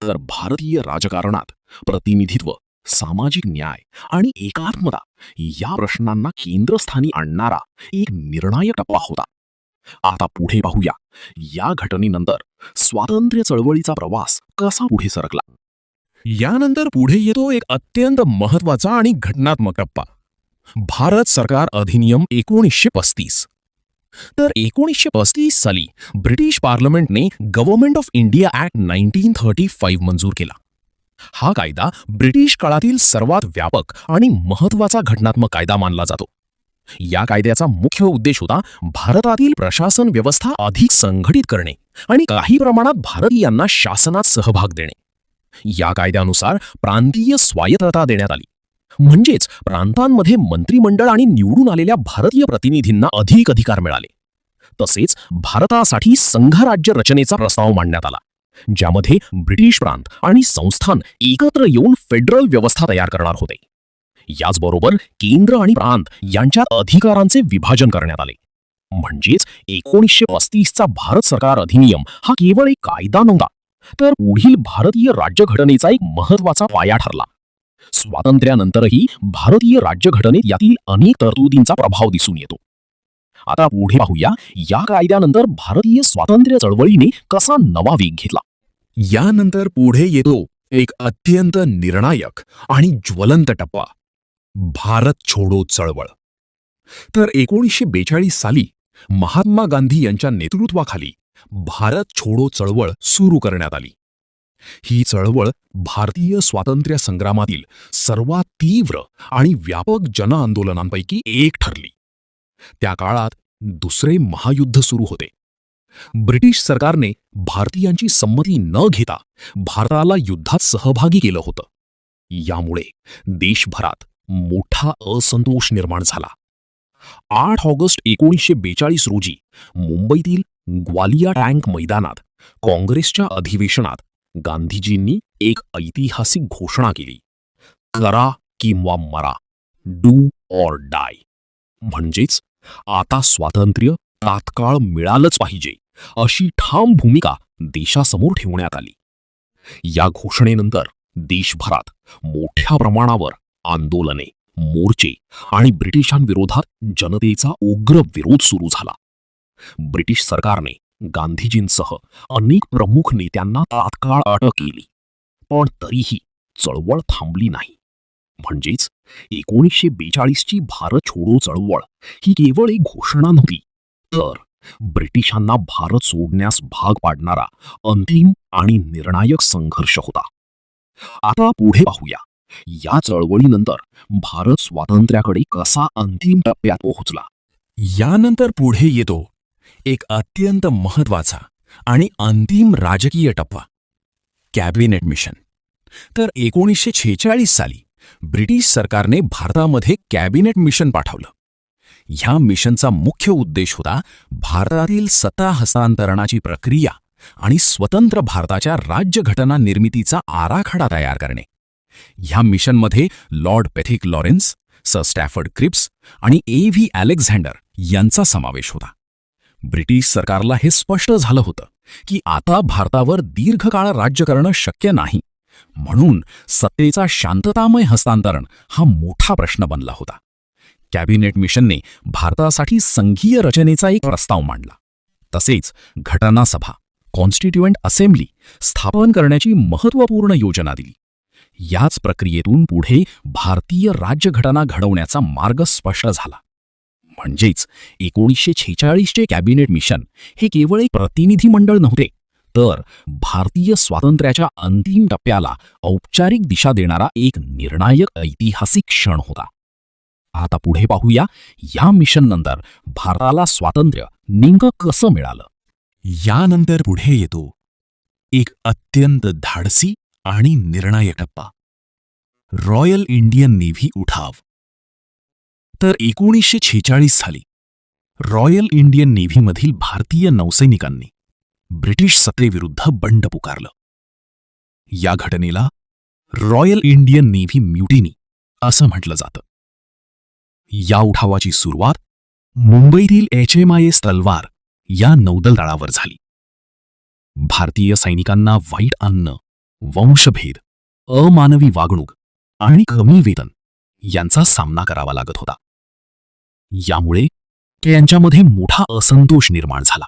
तर भारतीय राजकारणात प्रतिनिधित्व, सामाजिक न्याय आणि एकात्मता या प्रश्नांना केंद्रस्थानी आणणारा एक निर्णायक टप्पा होता. आता पुढे पाहूया या घटनेनंतर स्वातंत्र्य चळवळीचा प्रवास कसा पुढे सरकला. यानंतर पुढे येतो एक अत्यंत महत्वाचा आणि घटनात्मक टप्पा, भारत सरकार अधिनियम 1935. तर 1935 साली ब्रिटिश पार्लमेंटने गव्हर्नमेंट ऑफ इंडिया ॲक्ट 1935 मंजूर केला. हा कायदा ब्रिटिश काळातील सर्वात व्यापक आणि महत्त्वाचा घटनात्मक कायदा मानला जातो. या कायद्याचा मुख्य उद्देश होता भारतातील प्रशासन व्यवस्था अधिक संघटित करणे आणि काही प्रमाणात भारतीयांना शासनात सहभाग देणे. या कायद्यानुसार प्रांतीय स्वायत्तता देण्यात आली. म्हणजेच प्रांतांमध्ये मंत्रिमंडळ आणि निवडून आलेल्या भारतीय प्रतिनिधींना अधिक अधिकार मिळाले. तसेच भारतासाठी संघराज्य रचनेचा प्रस्ताव मांडण्यात आला, ज्यामध्ये ब्रिटिश प्रांत आणि संस्थान एकत्र येऊन फेडरल व्यवस्था तयार करणार होते. याचबरोबर केंद्र आणि प्रांत यांच्यात अधिकारांचे विभाजन करण्यात आले. म्हणजेच 1935चा भारत सरकार अधिनियम हा केवळ एक कायदा नव्हता, तर पुढील भारतीय राज्यघटनेचा एक महत्त्वाचा पाया ठरला. स्वातंत्र्यानंतरही भारतीय राज्यघटनेत यातील अनेक तरतुदींचा प्रभाव दिसून येतो. आता पुढे पाहूया या कायद्यानंतर भारतीय स्वातंत्र्य चळवळीने कसा नवा वेग घेतला. यानंतर पुढे येतो एक अत्यंत निर्णायक आणि ज्वलंत टप्पा, भारत छोडो चळवळ. तर 1942 साली महात्मा गांधी यांच्या नेतृत्वाखाली भारत छोडो चळवळ सुरू करण्यात आली. ही चळवळ भारतीय स्वातंत्र्य संग्रामातील सर्वात तीव्र आणि व्यापक जनआंदोलनांपैकी एक ठरली. त्या काळात दुसरे महायुद्ध सुरू होते. ब्रिटिश सरकारने भारतीयांची संमती न घेता भारताला युद्धात सहभागी केलं होतं. यामुळे देशभरात मोठा असंतोष निर्माण झाला. 8 ऑगस्ट 1942 रोजी मुंबईतील ग्वालिया टँक मैदानात काँग्रेसच्या अधिवेशनात गांधीजींनी एक ऐतिहासिक घोषणा केली, करा किंवा मरा, डू ऑर डाय. म्हणजेच आता स्वातंत्र्य तात्काळ मिळालंच पाहिजे अशी ठाम भूमिका देशासमोर ठेवण्यात आली. या घोषणेनंतर देशभरात मोठ्या प्रमाणावर आंदोलने, मोर्चे आणि ब्रिटिशांविरोधात जनतेचा उग्र विरोध सुरू झाला. ब्रिटिश सरकारने गांधीजींसह अनेक प्रमुख नेत्यांना तात्काळ अटक केली, पण तरीही चळवळ थांबली नाही. म्हणजेच 1942ची भारत छोडो चळवळ ही केवळ एक घोषणा नव्हती, तर ब्रिटिशांना भारत सोडण्यास भाग पाडणारा अंतिम आणि निर्णायक संघर्ष होता. आता पुढे पाहूया या चळवळीनंतर भारत स्वातंत्र्याकडे कसा अंतिम टप्प्यात पोहोचला. यानंतर पुढे येतो एक अत्यंत महत्वाचा आणि अंतिम राजकीय टप्पा, कॅबिनेट मिशन. तर 1946 साली ब्रिटिश सरकारने भारतामध्ये कॅबिनेट मिशन पाठवलं. ह्या मिशनचा मुख्य उद्देश होता भारतातील सत्ता हस्तांतरणाची प्रक्रिया आणि स्वतंत्र भारताच्या राज्यघटना निर्मितीचा आराखडा तयार करणे. ह्या मिशनमध्ये lord Pethick Lawrence, sir Stafford Cripps आणि A.V. अलेक्झांडर यांचा समावेश होता. ब्रिटिश सरकारला हे स्पष्ट झालं होतं की आता भारतावर दीर्घकाळ राज्य करणं शक्य नाही. म्हणून सत्तेचा शांततामय हस्तांतरण हा मोठा प्रश्न बनला होता. कॅबिनेट मिशनने भारतासाठी संघीय रचनेचा एक प्रस्ताव मांडला. तसेच घटना सभा, कॉन्स्टिट्युएंट असेंब्ली स्थापन करण्याची महत्त्वपूर्ण योजना दिली. याच प्रक्रियेतून पुढे भारतीय राज्यघटना घडवण्याचा मार्ग स्पष्ट झाला. म्हणजेच 1946चे कॅबिनेट मिशन हे केवळ एक प्रतिनिधी मंडळ नव्हते, तर भारतीय स्वातंत्र्याच्या अंतिम टप्प्याला औपचारिक दिशा देणारा एक निर्णायक ऐतिहासिक क्षण होता. आता पुढे पाहूया या मिशननंतर भारताला स्वातंत्र्य नेमकं कसं मिळालं. यानंतर पुढे येतो एक अत्यंत धाडसी आणि निर्णायक टप्पा, रॉयल इंडियन नेव्ही उठाव. तर 1946 साली रॉयल इंडियन नेव्हीमधील भारतीय नौसैनिकांनी ब्रिटिश सत्तेविरुद्ध बंड पुकारलं. या घटनेला रॉयल इंडियन नेव्ही म्युटिनी असं म्हटलं जातं. या उठावाची सुरुवात मुंबईतील HMIS तलवार या नौदल तळावर झाली. भारतीय सैनिकांना वाईट अन्न, वंशभेद, अमानवी वागणूक आणि कमी वेतन यांचा सामना करावा लागत होता. यामुळे त्यांच्यामध्ये मोठा असंतोष निर्माण झाला.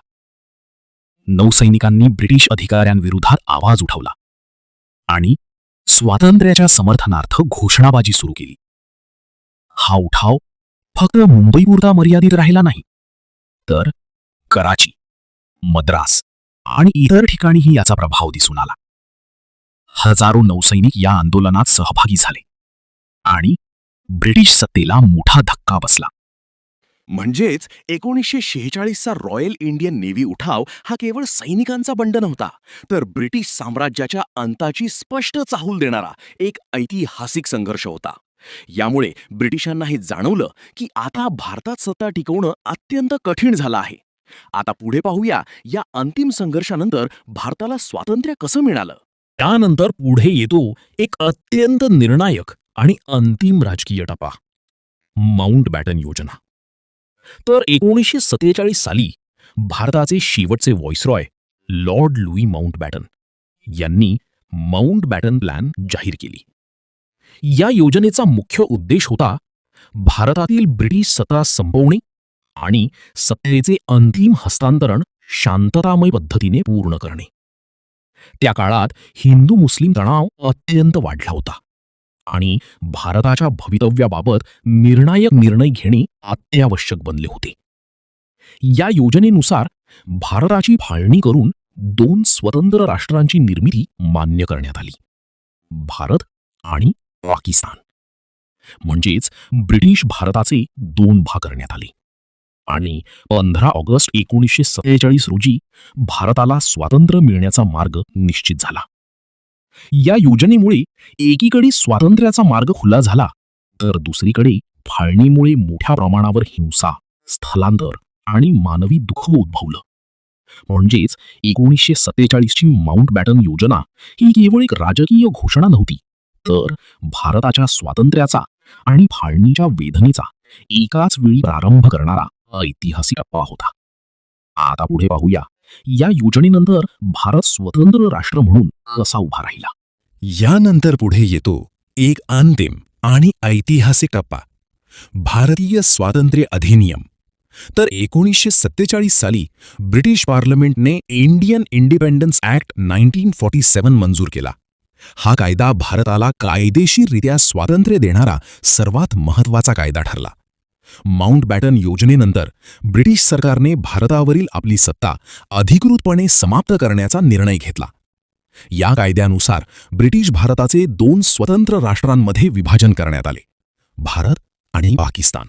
नौसैनिकांनी ब्रिटिश अधिकाऱ्यांविरोधात आवाज उठवला आणि स्वातंत्र्याच्या समर्थनार्थ घोषणाबाजी सुरू केली. हा उठाव फक्त मुंबईपुरता मर्यादित राहिला नाही, तर कराची, मद्रास आणि इतर ठिकाणीही याचा प्रभाव दिसून आला. हजारो नौसैनिक या आंदोलनात सहभागी झाले आणि ब्रिटिश सत्तेला मोठा धक्का बसला. म्हणजेच 1946चा रॉयल इंडियन नेव्ही उठाव हा केवळ सैनिकांचा बंड नव्हता, तर ब्रिटिश साम्राज्याच्या अंताची स्पष्ट चाहूल देणारा एक ऐतिहासिक संघर्ष होता. यामुळे ब्रिटिशांना हे जाणवलं की आता भारतात सत्ता टिकवणं अत्यंत कठीण झालं आहे. आता पुढे पाहूया या अंतिम संघर्षानंतर भारताला स्वातंत्र्य कसं मिळालं. त्यानंतर पुढे येतो एक अत्यंत निर्णायक आणि अंतिम राजकीय टप्पा, माउंटबॅटन योजना. तर 1947 साली भारताचे शेवटचे व्हाईसरॉय लॉर्ड लुई माउंटबॅटन यांनी माउंटबॅटन प्लॅन जाहीर केली. या योजनेचा मुख्य उद्देश होता भारतातील ब्रिटिश सत्ता संपवणे आणि सत्तेचे अंतिम हस्तांतरण शांततामय पद्धतीने पूर्ण करणे. त्या काळात हिंदू मुस्लिम तणाव अत्यंत वाढला होता आणि भारताच्या भवितव्याबाबत निर्णायक निर्णय घेणे अत्यावश्यक बनले होते. या योजनेनुसार भारताची फाळणी करून 2 स्वतंत्र राष्ट्रांची निर्मिती मान्य करण्यात आली, भारत आणि पाकिस्तान. म्हणजेच ब्रिटिश भारताचे 2 भाग करण्यात आले आणि 15 ऑगस्ट 1947 रोजी भारताला स्वातंत्र्य मिळण्याचा मार्ग निश्चित झाला. या योजनेमुळे एकीकडे स्वातंत्र्याचा मार्ग खुला झाला, तर दुसरीकडे फाळणीमुळे मोठ्या प्रमाणावर हिंसा, स्थलांतर आणि मानवी दुःख उद्भवलं. म्हणजेच 1947 ची माउंटबॅटन योजना ही केवळ एक राजकीय घोषणा नव्हती, तर भारताच्या स्वातंत्र्याचा आणि फाळणीच्या वेदनेचा एकाच वेळी प्रारंभ करणारा ऐतिहासिक टप्पा होता. आता पुढे पाहूया या योजनेनंतर भारत स्वतंत्र राष्ट्र म्हणून कसा उभा राहिला. यानंतर पुढे येतो एक अंतिम आणि ऐतिहासिक टप्पा, भारतीय स्वातंत्र्य अधिनियम. तर 1947 साली ब्रिटिश पार्लमेंटने इंडियन इंडिपेंडन्स ॲक्ट 1947 मंजूर केला. हा कायदा भारताला कायदेशीररित्या स्वातंत्र्य देणारा सर्वात महत्त्वाचा कायदा ठरला. माउंटबॅटन योजनेनंतर ब्रिटिश सरकारने भारतावरील आपली सत्ता अधिकृतपणे समाप्त करण्याचा निर्णय घेतला. या कायद्यानुसार ब्रिटिश भारताचे 2 स्वतंत्र राष्ट्रांमध्ये विभाजन करण्यात आले, भारत आणि पाकिस्तान.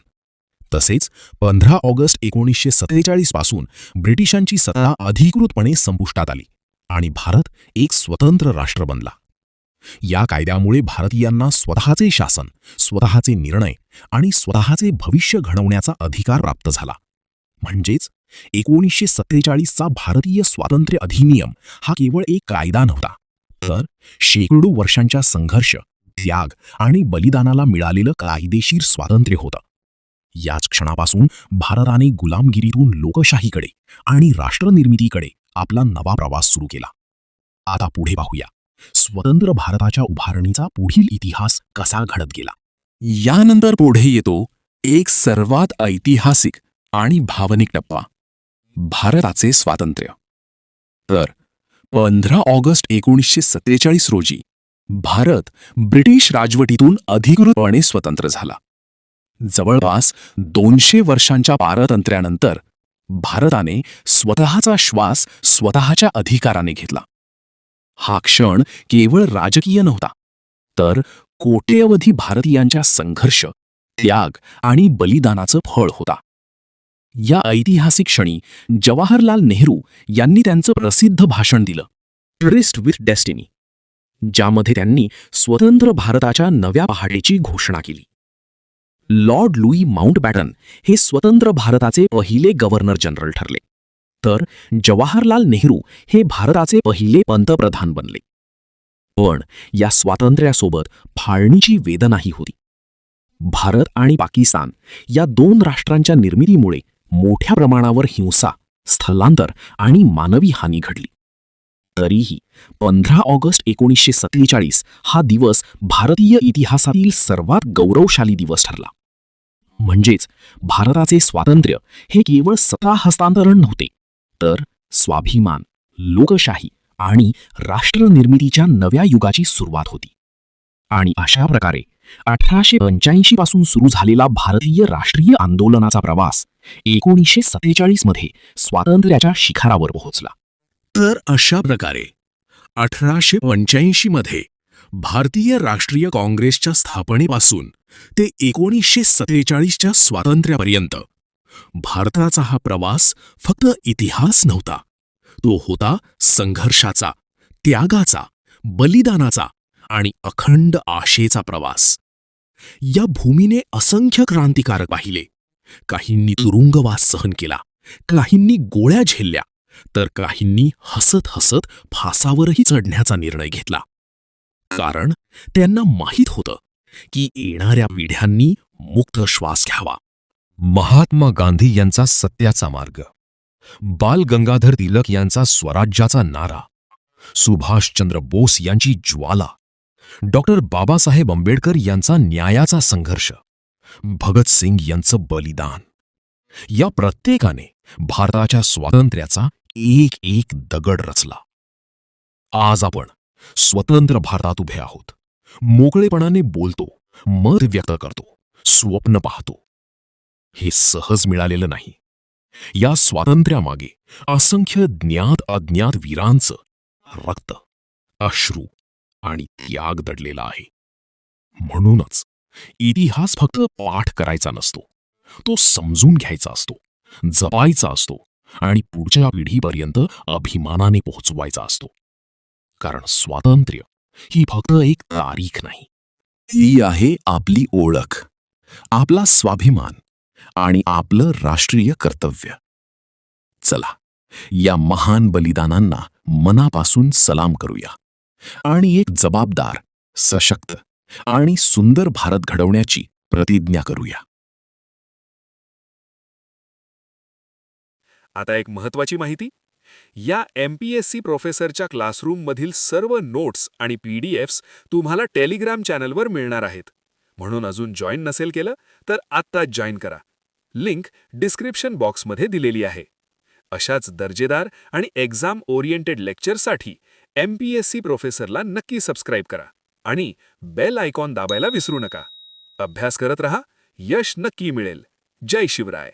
तसेच 15 ऑगस्ट 1947 पासून ब्रिटिशांची सत्ता अधिकृतपणे संपुष्टात आली आणि भारत एक स्वतंत्र राष्ट्र बनला. या कायद्यामुळे भारतीयांना स्वतःचे शासन, स्वतःचे निर्णय आणि स्वतःचे भविष्य घडवण्याचा अधिकार प्राप्त झाला. म्हणजेच 1947चा भारतीय स्वातंत्र्य अधिनियम हा केवळ एक कायदा नव्हता, तर शेकडो वर्षांच्या संघर्ष, त्याग आणि बलिदानाला मिळालेलं कायदेशीर स्वातंत्र्य होतं. याच क्षणापासून भारताने गुलामगिरीतून लोकशाहीकडे आणि राष्ट्रनिर्मितीकडे आपला नवा प्रवास सुरू केला. आता पुढे पाहूया स्वतंत्र भारताच्या उभारणीचा पुढील इतिहास कसा घडत गेला. यानंतर पुढे येतो एक सर्वात ऐतिहासिक आणि भावनिक टप्पा, भारताचे स्वातंत्र्य. तर 15 ऑगस्ट 1947 रोजी भारत ब्रिटिश राजवटीतून अधिकृतपणे स्वतंत्र झाला. जवळपास 200 वर्षांच्या पारतंत्र्यानंतर भारताने स्वतःचा श्वास स्वतःच्या अधिकाराने घेतला. हा क्षण केवळ राजकीय नव्हता, तर कोट्यवधी भारतीयांच्या संघर्ष, त्याग आणि बलिदानाचं फळ होता. या ऐतिहासिक क्षणी जवाहरलाल नेहरू यांनी त्यांचं प्रसिद्ध भाषण दिलं, ट्रिस्ट विथ डेस्टिनी, ज्यामध्ये त्यांनी स्वतंत्र भारताच्या नव्या पहाटेची घोषणा केली. लॉर्ड लुई माउंटबॅटन हे स्वतंत्र भारताचे पहिले गव्हर्नर जनरल ठरले, तर जवाहरलाल नेहरू हे भारताचे पहिले पंतप्रधान बनले. पण या स्वातंत्र्यासोबत फाळणीची वेदनाही होती. भारत आणि पाकिस्तान या दोन राष्ट्रांच्या निर्मितीमुळे मोठ्या प्रमाणावर हिंसा, स्थलांतर आणि मानवी हानी घडली. तरीही 15 ऑगस्ट 1947 हा दिवस भारतीय इतिहासातील सर्वात गौरवशाली दिवस ठरला. म्हणजेच भारताचे स्वातंत्र्य हे केवळ सत्ता हस्तांतरण नव्हते, तर स्वाभिमान, लोकशाही आणि राष्ट्रनिर्मितीच्या नव्या युगाची सुरुवात होती. आणि अशा प्रकारे 1885 पासून सुरू झालेला भारतीय राष्ट्रीय आंदोलनाचा प्रवास 1947 मध्ये स्वातंत्र्याच्या शिखरावर पोहोचला. तर अशा प्रकारे 1885 मध्ये भारतीय राष्ट्रीय काँग्रेसच्या स्थापनेपासून ते 1947च्या स्वातंत्र्यापर्यंत भारताचा हा प्रवास फक्त इतिहास नव्हता, तो होता संघर्षाचा, त्यागाचा, बलिदानाचा आणि अखंड आशेचा प्रवास. या भूमीने असंख्य क्रांतिकारक पाहिले. काहींनी तुरुंगवास सहन केला, काहींनी गोळ्या झेलल्या, तर काहींनी हसत हसत फासावरही चढण्याचा निर्णय घेतला. कारण त्यांना माहीत होतं की येणाऱ्या पिढ्यांनी मुक्त श्वास घ्यावा. महात्मा गांधी यांचा सत्याचा मार्ग, बाल गंगाधर तिलक यांचा स्वराज्याचा नारा, सुभाषचंद्र बोस यांची ज्वाला, डॉक्टर बाबासाहेब आंबेडकर यांचा न्यायाचा संघर्ष, भगत सिंग यांचं बलिदान, या प्रत्येकाने भारताच्या स्वातंत्र्याचा एक एक दगड रचला. आज आपण स्वतंत्र भारतात उभे आहोत, मोकळेपणाने बोलतो, मत व्यक्त करतो, स्वप्न पाहतो. हे सहज मिळालेलं नाही. या स्वातंत्र्यामागे असंख्य ज्ञात अज्ञात वीरांचं रक्त, अश्रू आणि त्याग दडलेला आहे. म्हणूनच इतिहास फक्त पाठ करायचा नसतो, तो समजून घ्यायचा असतो, जपायचा असतो आणि पुढच्या पिढीपर्यंत अभिमानाने पोहोचवायचा असतो. कारण स्वातंत्र्य ही फक्त एक तारीख नाही, ती आहे आपली ओळख, आपला स्वाभिमान आणि आपलं राष्ट्रीय कर्तव्य. चला, या महान बलिदानांना मनापासून सलाम करूया आणि एक जबाबदार, सशक्त आणि सुंदर भारत घडवण्याची प्रतिज्ञा करूया. आता एक महत्त्वाची माहिती. या MPSC प्रोफेसरच्या क्लासरूममधील सर्व नोट्स आणि PDFs तुम्हाला टेलिग्राम चॅनलवर मिळणार आहेत. म्हणून अजून जॉईन नसेल केलं तर आत्ताच जॉईन करा. लिंक डिस्क्रिप्शन बॉक्समध्ये दिलेली आहे. अशाच दर्जेदार आणि एक्झाम ओरिएंटेड लेक्चरसाठी MPSC प्रोफेसरला नक्की सबस्क्राईब करा आणि बेल आयकॉन दाबायला विसरू नका. अभ्यास करत रहा, यश नक्की मिळेल. जय शिवराय.